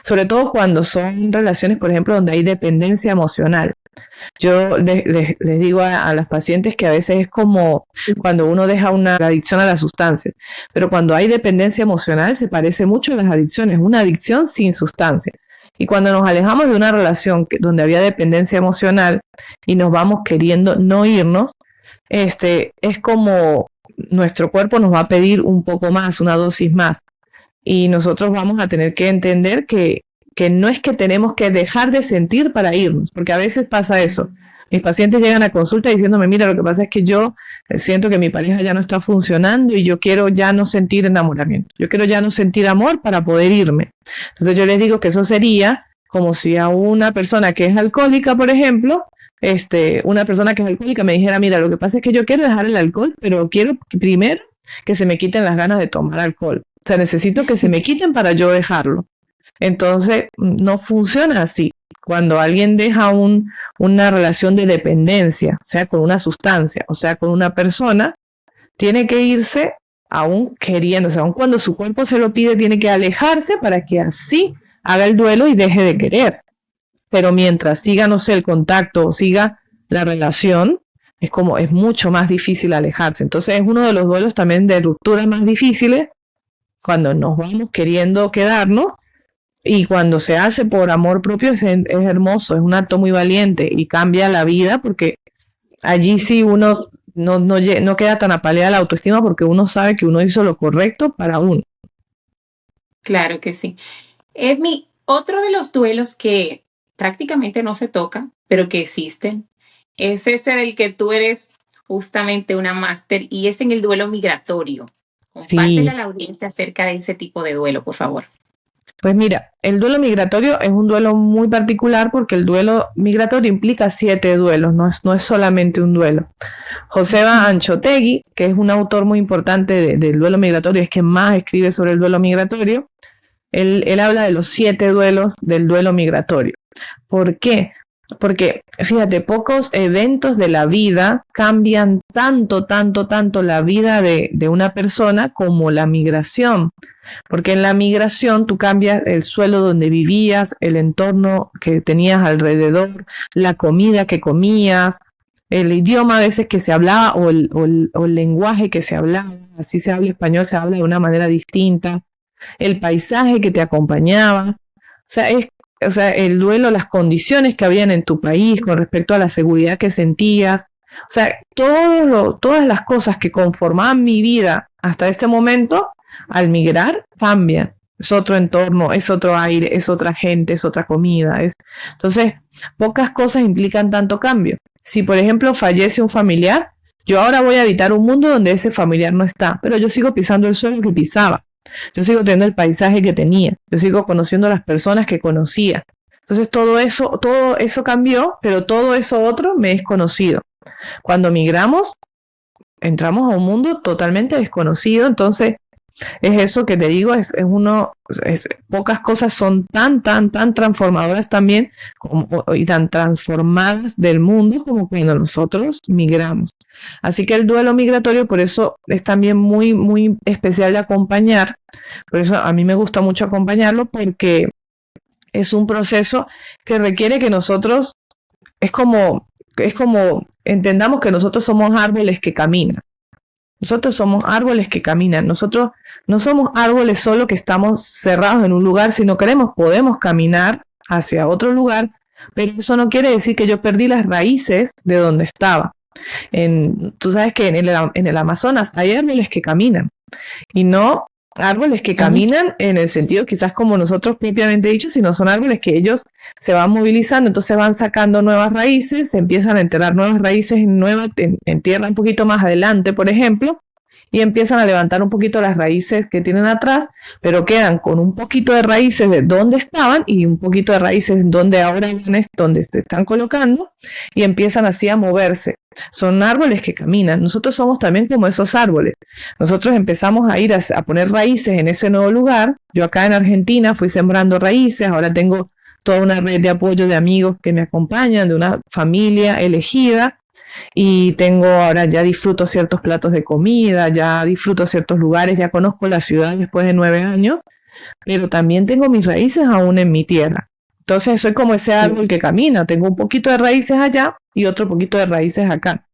sobre todo cuando son relaciones, por ejemplo, donde hay dependencia emocional. Yo les digo a las pacientes que a veces es como cuando uno deja una adicción a la sustancia, pero cuando hay dependencia emocional se parece mucho a las adicciones, una adicción sin sustancia. Y cuando nos alejamos de una relación donde había dependencia emocional y nos vamos queriendo no irnos, es como nuestro cuerpo nos va a pedir un poco más, una dosis más. Y nosotros vamos a tener que entender que no es que tenemos que dejar de sentir para irnos, porque a veces pasa eso. Mis pacientes llegan a consulta diciéndome, mira, lo que pasa es que yo siento que mi pareja ya no está funcionando y yo quiero ya no sentir enamoramiento. Yo quiero ya no sentir amor para poder irme. Entonces yo les digo que eso sería como si a una persona que es alcohólica, por ejemplo, una persona que es alcohólica me dijera, mira, lo que pasa es que yo quiero dejar el alcohol, pero quiero primero que se me quiten las ganas de tomar alcohol. O sea, necesito que se me quiten para yo dejarlo. Entonces, no funciona así. Cuando alguien deja una relación de dependencia, sea con una sustancia o sea con una persona, tiene que irse aún queriéndose, aún cuando su cuerpo se lo pide, tiene que alejarse para que así haga el duelo y deje de querer. Pero mientras siga, no sé, el contacto o siga la relación, es mucho más difícil alejarse. Entonces es uno de los duelos también de ruptura más difíciles, cuando nos vamos queriendo quedarnos, y cuando se hace por amor propio es hermoso, es un acto muy valiente y cambia la vida, porque allí sí uno no queda tan apaleada la autoestima, porque uno sabe que uno hizo lo correcto para uno. Claro que sí. Edmi, otro de los duelos que prácticamente no se toca, pero que existen, es ese del que tú eres justamente una máster, y es en el duelo migratorio. Compártele a Sí, la audiencia acerca de ese tipo de duelo, por favor. pues mira, el duelo migratorio es un duelo muy particular, porque el duelo migratorio implica 7 duelos, no es solamente un duelo. Joseba Anzoátegui, que es un autor muy importante del duelo migratorio, es quien más escribe sobre el duelo migratorio. Él habla de los 7 duelos del duelo migratorio. ¿Por qué? Porque, fíjate, pocos eventos de la vida cambian tanto, tanto, tanto la vida de una persona como la migración. Porque en la migración tú cambias el suelo donde vivías, el entorno que tenías alrededor, la comida que comías, el idioma a veces que se hablaba, o el lenguaje que se hablaba. Así se habla español, se habla de una manera distinta, el paisaje que te acompañaba. O sea, el duelo, las condiciones que habían en tu país con respecto a la seguridad que sentías. O sea, todas las cosas que conformaban mi vida hasta este momento, al migrar, cambian. Es otro entorno, es otro aire, es otra gente, es otra comida. Entonces, pocas cosas implican tanto cambio. Si, por ejemplo, fallece un familiar, yo ahora voy a habitar un mundo donde ese familiar no está, pero yo sigo pisando el suelo que pisaba. Yo sigo teniendo el paisaje que tenía. Yo sigo conociendo a las personas que conocía. Entonces todo eso cambió, pero todo eso otro me es conocido. Cuando migramos, entramos a un mundo totalmente desconocido. Entonces es eso que te digo, pocas cosas son tan, tan, tan transformadoras también, y tan transformadas del mundo, como cuando nosotros migramos. Así que el duelo migratorio, por eso es también muy, muy especial de acompañar. Por eso a mí me gusta mucho acompañarlo, porque es un proceso que requiere que nosotros, es como entendamos que nosotros somos árboles que caminan. Nosotros somos árboles que caminan. Nosotros no somos árboles solo que estamos cerrados en un lugar. Si no queremos, podemos caminar hacia otro lugar, pero eso no quiere decir que yo perdí las raíces de donde estaba. Tú sabes que en el Amazonas hay árboles que caminan, y no árboles que caminan en el sentido quizás como nosotros propiamente dicho, sino son árboles que ellos se van movilizando, entonces van sacando nuevas raíces, se empiezan a enterrar nuevas raíces en tierra un poquito más adelante, por ejemplo, y empiezan a levantar un poquito las raíces que tienen atrás, pero quedan con un poquito de raíces de donde estaban y un poquito de raíces donde ahora es donde se están colocando, y empiezan así a moverse. Son árboles que caminan. Nosotros somos también como esos árboles. Nosotros empezamos a ir a poner raíces en ese nuevo lugar. Yo acá en Argentina fui sembrando raíces, ahora tengo toda una red de apoyo de amigos que me acompañan, de una familia elegida, y ahora ya disfruto ciertos platos de comida, ya disfruto ciertos lugares, ya conozco la ciudad después de 9 años, pero también tengo mis raíces aún en mi tierra. Entonces soy como ese árbol que camina, tengo un poquito de raíces allá y otro poquito de raíces acá.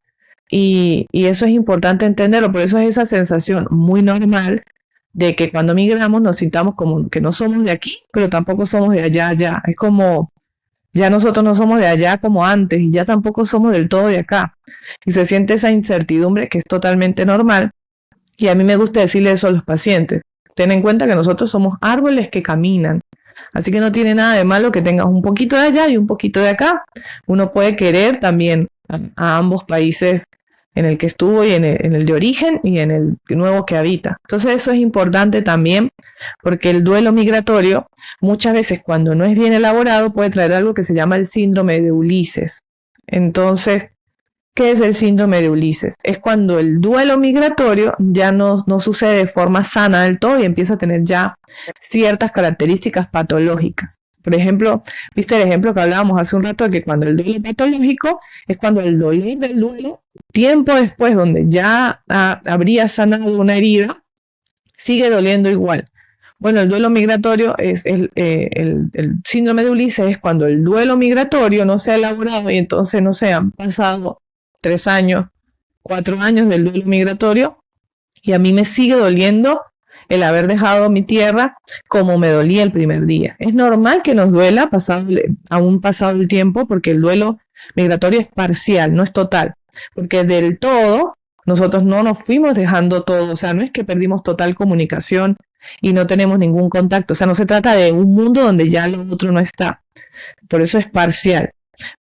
Y eso es importante entenderlo, por eso es esa sensación muy normal de que cuando migramos nos sintamos como que no somos de aquí, pero tampoco somos de allá. Es como ya nosotros no somos de allá como antes, y ya tampoco somos del todo de acá. Y se siente esa incertidumbre, que es totalmente normal. Y a mí me gusta decirle eso a los pacientes. Ten en cuenta que nosotros somos árboles que caminan. Así que no tiene nada de malo que tengas un poquito de allá y un poquito de acá. Uno puede querer también a ambos países en el que estuvo, y en el de origen y en el nuevo que habita. Entonces eso es importante también, porque el duelo migratorio muchas veces, cuando no es bien elaborado, puede traer algo que se llama el síndrome de Ulises. Entonces ¿Qué es el síndrome de Ulises? Es cuando el duelo migratorio ya no sucede de forma sana del todo y empieza a tener ya ciertas características patológicas. Por ejemplo, viste el ejemplo que hablábamos hace un rato de que cuando el duelo patológico es cuando el dolor del duelo, tiempo después, donde ya habría sanado una herida, sigue doliendo igual. Bueno, el duelo migratorio es el síndrome de Ulises es cuando el duelo migratorio no se ha elaborado y entonces no se han pasado 3 años, 4 años del duelo migratorio y a mí me sigue doliendo el haber dejado mi tierra como me dolía el primer día. Es normal que nos duela aún pasado el tiempo porque el duelo migratorio es parcial, no es total, porque del todo nosotros no nos fuimos dejando todo, o sea, no es que perdimos total comunicación y no tenemos ningún contacto, o sea, no se trata de un mundo donde ya lo otro no está, por eso es parcial,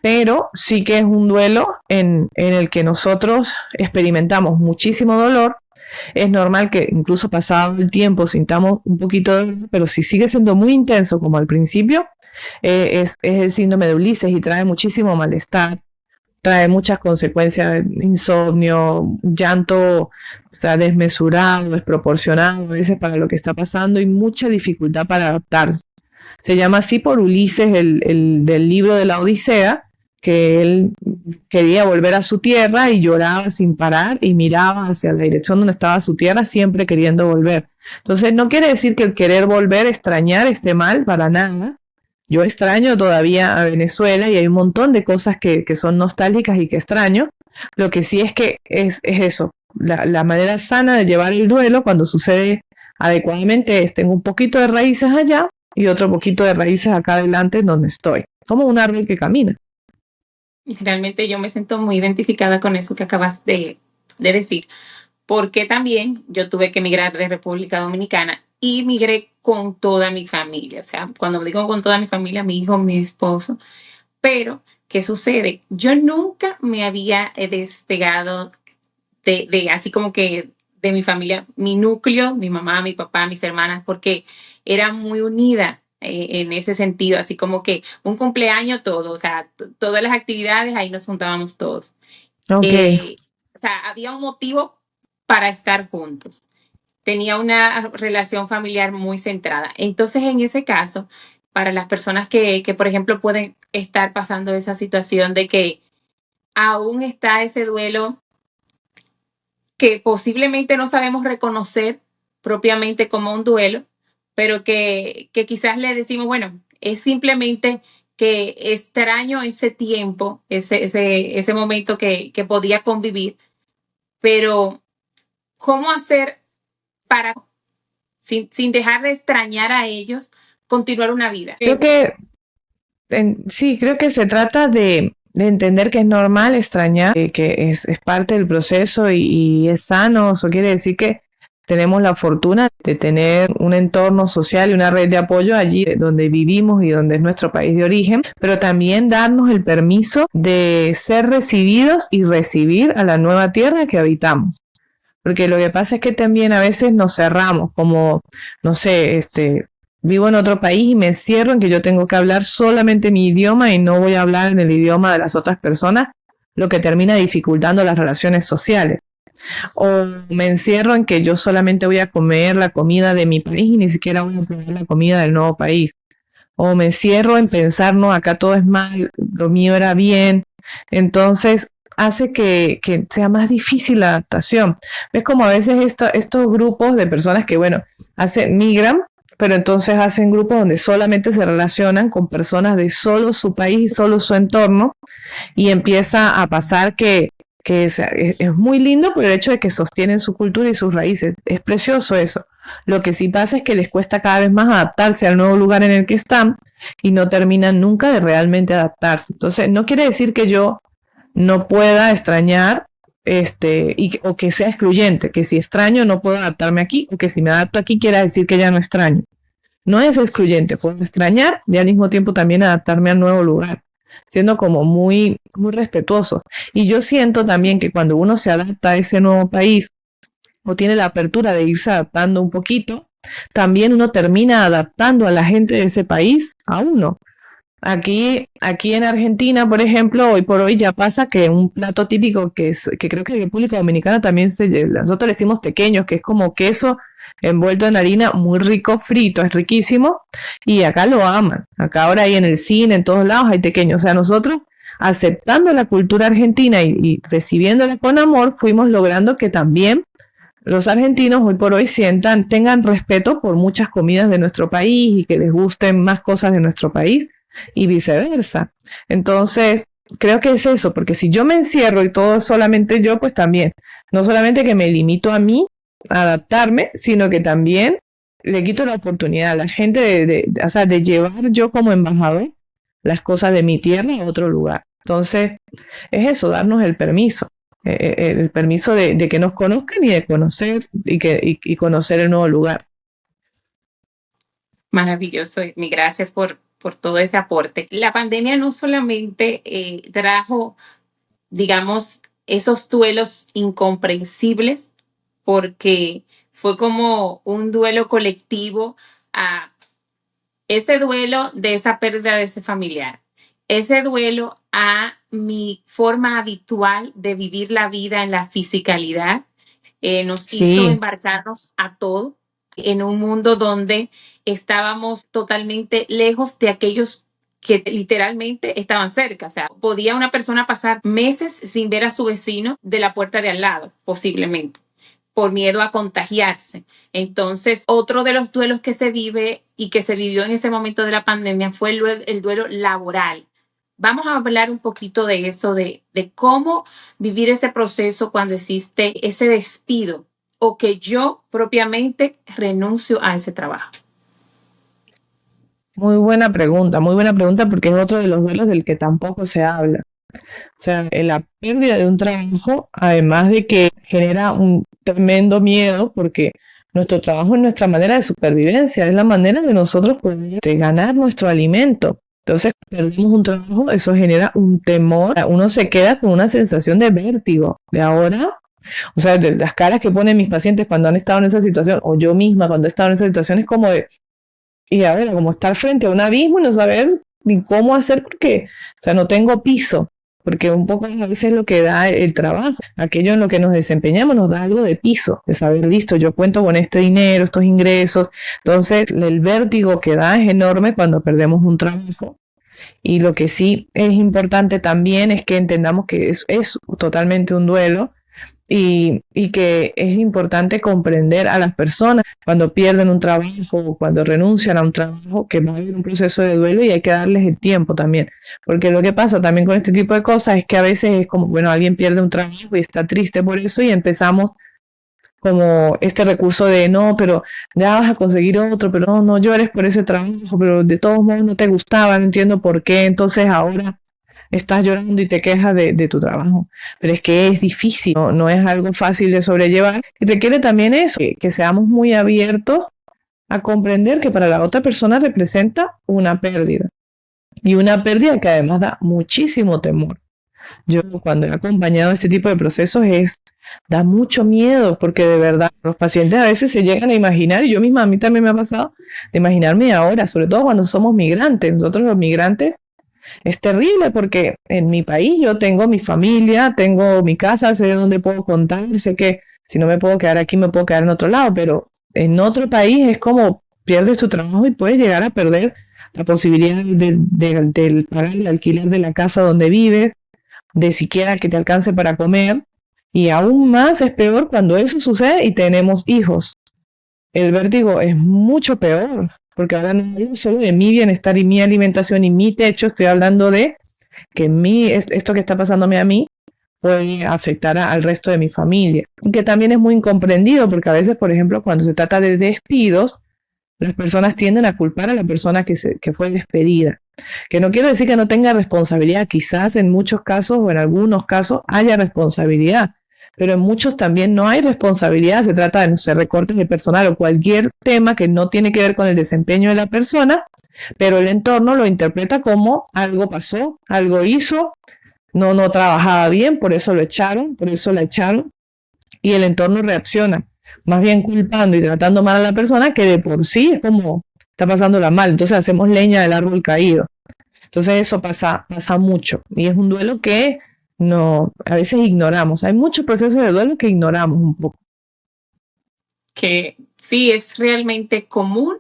pero sí que es un duelo en el que nosotros experimentamos muchísimo dolor. Es normal que incluso pasado el tiempo sintamos un poquito de dolor, pero si sigue siendo muy intenso como al principio, es el síndrome de Ulises y trae muchísimo malestar, trae muchas consecuencias, insomnio, llanto, o sea, desmesurado, desproporcionado a veces para lo que está pasando y mucha dificultad para adaptarse. Se llama así por Ulises, del libro de la Odisea, que él quería volver a su tierra y lloraba sin parar y miraba hacia la dirección donde estaba su tierra, siempre queriendo volver. Entonces, no quiere decir que el querer volver, extrañar, esté mal, para nada. Yo extraño todavía a Venezuela y hay un montón de cosas que son nostálgicas y que extraño. Lo que sí es que es eso, la manera sana de llevar el duelo cuando sucede adecuadamente es, tengo un poquito de raíces allá y otro poquito de raíces acá adelante en donde estoy, como un árbol que camina. Realmente yo me siento muy identificada con eso que acabas de decir, porque también yo tuve que emigrar de República Dominicana y migré con toda mi familia. O sea, cuando digo con toda mi familia, mi hijo, mi esposo. Pero, ¿qué sucede? Yo nunca me había despegado de así como que de mi familia, mi núcleo, mi mamá, mi papá, mis hermanas, porque era muy unida en ese sentido, así como que un cumpleaños todo, o sea, todas las actividades ahí nos juntábamos todos. Ok. O sea, había un motivo para estar juntos. Tenía una relación familiar muy centrada. Entonces, en ese caso, para las personas que, por ejemplo, pueden estar pasando esa situación de que aún está ese duelo que posiblemente no sabemos reconocer propiamente como un duelo, pero que quizás le decimos, bueno, es simplemente que extraño ese tiempo, ese momento que podía convivir, pero ¿cómo hacer para, sin dejar de extrañar a ellos, continuar una vida? Creo que sí, creo que se trata de entender que es normal extrañar, que es parte del proceso y es sano. Eso quiere decir que tenemos la fortuna de tener un entorno social y una red de apoyo allí donde vivimos y donde es nuestro país de origen, pero también darnos el permiso de ser recibidos y recibir a la nueva tierra que habitamos. Porque lo que pasa es que también a veces nos cerramos, como, no sé, vivo en otro país y me encierro en que yo tengo que hablar solamente mi idioma y no voy a hablar en el idioma de las otras personas, lo que termina dificultando las relaciones sociales. O me encierro en que yo solamente voy a comer la comida de mi país y ni siquiera voy a probar la comida del nuevo país. O me encierro en pensar, no, acá todo es mal, lo mío era bien. Entonces hace que sea más difícil la adaptación. ¿Ves como a veces estos grupos de personas que, bueno, migran, pero entonces hacen grupos donde solamente se relacionan con personas de solo su país y solo su entorno y empieza a pasar que es muy lindo por el hecho de que sostienen su cultura y sus raíces. Es precioso eso. Lo que sí pasa es que les cuesta cada vez más adaptarse al nuevo lugar en el que están y no terminan nunca de realmente adaptarse. Entonces, no quiere decir que yo no pueda extrañar o que sea excluyente, que si extraño no puedo adaptarme aquí, o que si me adapto aquí quiera decir que ya no extraño. No es excluyente, puedo extrañar y al mismo tiempo también adaptarme al nuevo lugar, siendo como muy, muy respetuosos. Y yo siento también que cuando uno se adapta a ese nuevo país o tiene la apertura de irse adaptando un poquito, también uno termina adaptando a la gente de ese país a uno. Aquí en Argentina, por ejemplo, hoy por hoy ya pasa que un plato típico que creo que en República Dominicana también nosotros le decimos tequeños, que es como queso envuelto en harina, muy rico, frito, es riquísimo, y acá lo aman. Acá ahora hay en el cine, en todos lados hay tequeños. O sea, nosotros aceptando la cultura argentina y recibiéndola con amor, fuimos logrando que también los argentinos hoy por hoy tengan respeto por muchas comidas de nuestro país y que les gusten más cosas de nuestro país y viceversa. Entonces, creo que es eso, porque si yo me encierro y todo es solamente yo, pues también, no solamente que me limito a mí, a adaptarme, sino que también le quito la oportunidad a la gente o sea, de llevar yo como embajador las cosas de mi tierra a otro lugar. Entonces, es eso, darnos el permiso de que nos conozcan y de conocer y conocer el nuevo lugar. Maravilloso, mi gracias por todo ese aporte. La pandemia no solamente trajo, digamos, esos duelos incomprensibles, porque fue como un duelo colectivo a ese duelo de esa pérdida de ese familiar, ese duelo a mi forma habitual de vivir la vida en la fisicalidad, nos hizo Sí, embarcarnos a todo en un mundo donde estábamos totalmente lejos de aquellos que literalmente estaban cerca. O sea, podía una persona pasar meses sin ver a su vecino de la puerta de al lado, posiblemente, por miedo a contagiarse. Entonces, otro de los duelos que se vive y que se vivió en ese momento de la pandemia fue el duelo laboral. Vamos a hablar un poquito de eso, de cómo vivir ese proceso cuando existe ese despido o que yo propiamente renuncio a ese trabajo. muy buena pregunta porque es otro de los duelos del que tampoco se habla. O sea, la pérdida de un trabajo, además de que genera un tremendo miedo, porque nuestro trabajo es nuestra manera de supervivencia, es la manera de nosotros poder ganar nuestro alimento. Entonces, perdemos un trabajo, eso genera un temor, uno se queda con una sensación de vértigo. De ahora, o sea, de las caras que ponen mis pacientes cuando han estado en esa situación, o yo misma cuando he estado en esa situación, es como de, y a ver, como estar frente a un abismo y no saber ni cómo hacer porque, o sea, no tengo piso, porque un poco a veces lo que da el trabajo, aquello en lo que nos desempeñamos nos da algo de piso, de saber, listo, yo cuento con este dinero, estos ingresos, entonces el vértigo que da es enorme cuando perdemos un trabajo. Y lo que sí es importante también es que entendamos que es totalmente un duelo y que es importante comprender a las personas cuando pierden un trabajo o cuando renuncian a un trabajo, que va a haber un proceso de duelo y hay que darles el tiempo también. Porque lo que pasa también con este tipo de cosas es que a veces es como, bueno, alguien pierde un trabajo y está triste por eso y empezamos como este recurso de no, pero ya vas a conseguir otro, pero no, no llores por ese trabajo, pero de todos modos no te gustaba, no entiendo por qué, entonces ahora estás llorando y te quejas de tu trabajo. Pero es que es difícil, no, no es algo fácil de sobrellevar y requiere también eso, que seamos muy abiertos a comprender que para la otra persona representa una pérdida y una pérdida que además da muchísimo temor. Yo cuando he acompañado este tipo de procesos da mucho miedo porque de verdad los pacientes a veces se llegan a imaginar, y yo misma a mí también me ha pasado, de imaginarme ahora, sobre todo cuando somos migrantes. Nosotros los migrantes es terrible porque en mi país yo tengo mi familia, tengo mi casa, sé dónde puedo contar, sé que si no me puedo quedar aquí me puedo quedar en otro lado, pero en otro país es como pierdes tu trabajo y puedes llegar a perder la posibilidad de pagar el alquiler de la casa donde vives, de siquiera que te alcance para comer. Y aún más es peor cuando eso sucede y tenemos hijos. El vértigo es mucho peor, porque ahora no hablo solo de mi bienestar y mi alimentación y mi techo, estoy hablando de que esto que está pasándome a mí puede afectar al resto de mi familia. Y que también es muy incomprendido, porque a veces, por ejemplo, cuando se trata de despidos, las personas tienden a culpar a la persona que fue despedida. Que no quiero decir que no tenga responsabilidad, quizás en muchos casos o en algunos casos haya responsabilidad, pero en muchos también no hay responsabilidad, se trata de, no sé, recortes de personal o cualquier tema que no tiene que ver con el desempeño de la persona, pero el entorno lo interpreta como algo pasó, algo hizo, no trabajaba bien, por eso lo echaron, por eso la echaron, y el entorno reacciona, más bien culpando y tratando mal a la persona que de por sí es como está pasándola mal, entonces hacemos leña del árbol caído. Entonces eso pasa mucho y es un duelo que no, a veces ignoramos. Hay muchos procesos de duelo que ignoramos un poco. Que sí es realmente común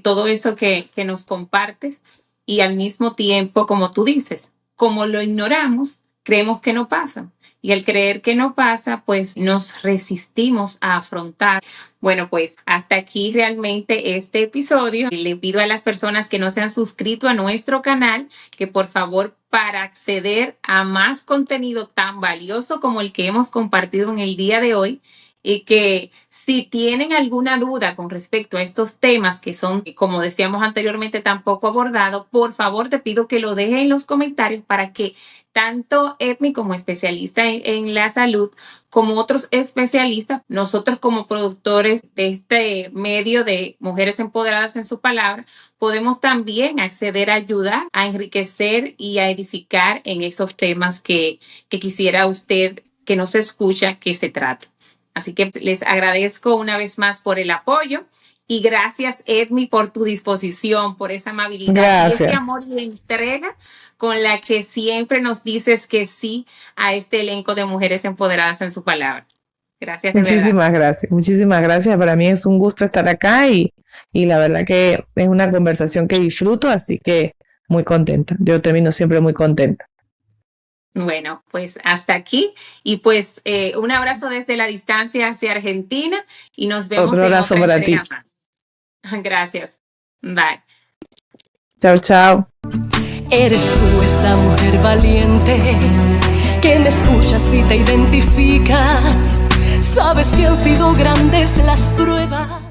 todo eso que nos compartes y al mismo tiempo, como tú dices, como lo ignoramos, creemos que no pasa. Y al creer que no pasa, pues nos resistimos a afrontar. Bueno, pues hasta aquí realmente este episodio. Le pido a las personas que no se han suscrito a nuestro canal que por favor, para acceder a más contenido tan valioso como el que hemos compartido en el día de hoy, y que si tienen alguna duda con respecto a estos temas que son, como decíamos anteriormente, tan poco abordados, por favor te pido que lo dejen en los comentarios para que tanto Edmi como especialista en la salud, como otros especialistas, nosotros como productores de este medio de Mujeres Empoderadas en su Palabra, podemos también acceder a ayudar, a enriquecer y a edificar en esos temas que quisiera usted que nos escucha que se trate. Así que les agradezco una vez más por el apoyo y gracias, Edmi, por tu disposición, por esa amabilidad Gracias. y ese amor y entrega con la que siempre nos dices que sí a este elenco de Mujeres Empoderadas en su Palabra. Gracias de verdad. Muchísimas gracias. Para mí es un gusto estar acá y la verdad que es una conversación que disfruto, así que muy contenta. Yo termino siempre muy contenta. Bueno, pues hasta aquí y pues un abrazo desde la distancia hacia Argentina y nos vemos Otro abrazo en otra para ti. entrega más. Gracias. Bye. Chao, chao. Eres tú esa mujer valiente que me escuchas y te identificas. Sabes que han sido grandes las pruebas.